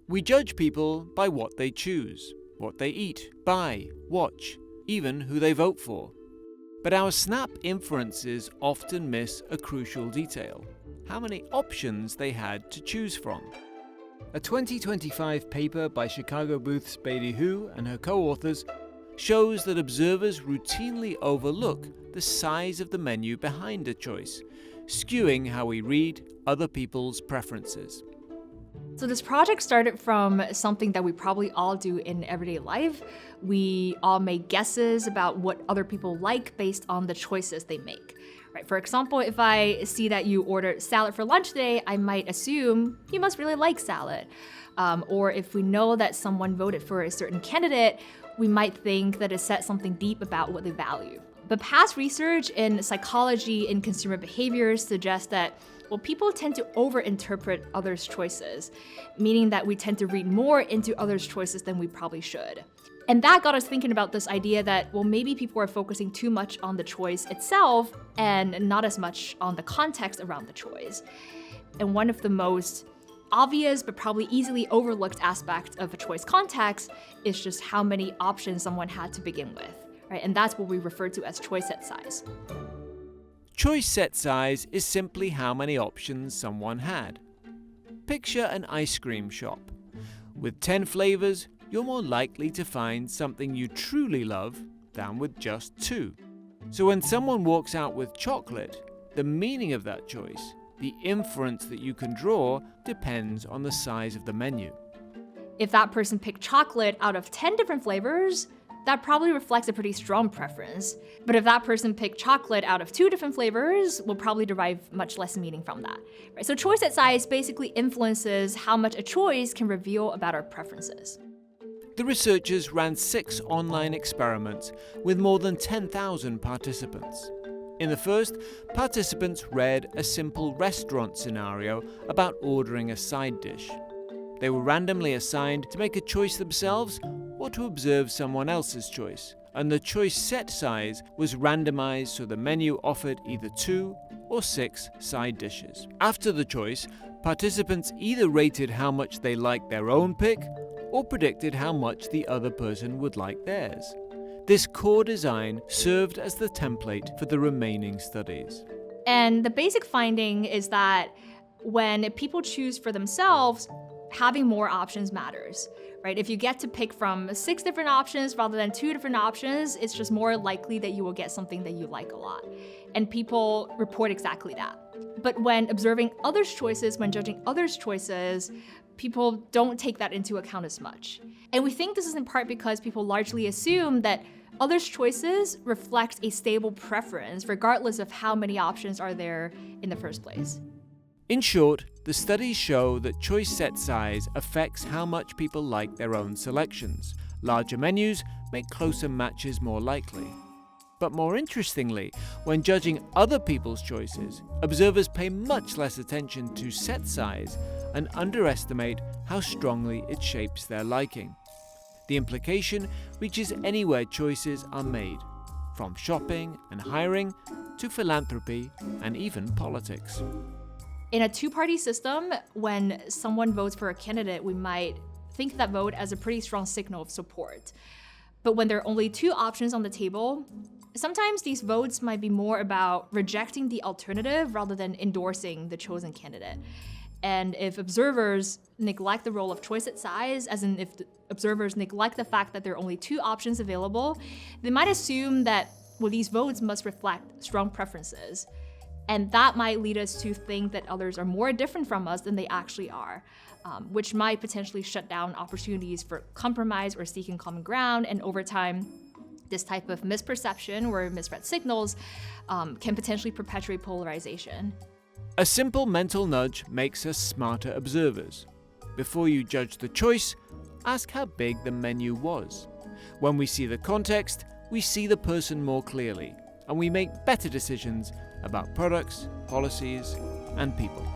We judge people by what they choose, what they eat, buy, watch, even who they vote for. But our snap inferences often miss a crucial detail: how many options they had to choose from. A 2025 paper by Chicago Booth's Beidi and her co-authors shows that observers routinely overlook the size of the menu behind a choice, skewing how we read other people's preferences. So this project started from something that we probably all do in everyday life. We all make guesses about what other people like based on the choices they make. Right? For example, if I see that you ordered salad for lunch today, I might assume you must really like salad. Or if we know that someone voted for a certain candidate, we might think that it said something deep about what they value. But past research in psychology and consumer behaviors suggests that people tend to overinterpret others' choices, meaning that we tend to read more into others' choices than we probably should. And that got us thinking about this idea that, maybe people are focusing too much on the choice itself and not as much on the context around the choice. And one of the most obvious but probably easily overlooked aspects of a choice context is just how many options someone had to begin with, right? And that's what we refer to as choice set size. Choice set size is simply how many options someone had. Picture an ice cream shop. With 10 flavors, you're more likely to find something you truly love than with just 2. So when someone walks out with chocolate, the meaning of that choice, the inference that you can draw, depends on the size of the menu. If that person picked chocolate out of 10 different flavors, that probably reflects a pretty strong preference. But if that person picked chocolate out of 2 different flavors, we'll probably derive much less meaning from that. Right? So choice set size basically influences how much a choice can reveal about our preferences. The researchers ran 6 online experiments with more than 10,000 participants. In the first, participants read a simple restaurant scenario about ordering a side dish. They were randomly assigned to make a choice themselves or to observe someone else's choice, and the choice set size was randomized so the menu offered either 2 or 6 side dishes. After the choice, participants either rated how much they liked their own pick or predicted how much the other person would like theirs. This core design served as the template for the remaining studies. And the basic finding is that when people choose for themselves, having more options matters, right? If you get to pick from 6 different options rather than 2 different options, it's just more likely that you will get something that you like a lot. And people report exactly that. But when observing others' choices, when judging others' choices, people don't take that into account as much. And we think this is in part because people largely assume that others' choices reflect a stable preference, regardless of how many options are there in the first place. In short, the studies show that choice set size affects how much people like their own selections. Larger menus make closer matches more likely. But more interestingly, when judging other people's choices, observers pay much less attention to set size and underestimate how strongly it shapes their liking. The implication reaches anywhere choices are made, from shopping and hiring to philanthropy and even politics. In a 2-party system, when someone votes for a candidate, we might think that vote as a pretty strong signal of support. But when there are only 2 options on the table, sometimes these votes might be more about rejecting the alternative rather than endorsing the chosen candidate. And if observers neglect the role of choice set size, as in if the observers neglect the fact that there are only 2 options available, they might assume that, these votes must reflect strong preferences. And that might lead us to think that others are more different from us than they actually are, which might potentially shut down opportunities for compromise or seeking common ground. And over time, this type of misperception or misread signals can potentially perpetuate polarization. A simple mental nudge makes us smarter observers. Before you judge the choice, ask how big the menu was. When we see the context, we see the person more clearly, and we make better decisions about products, policies, and people.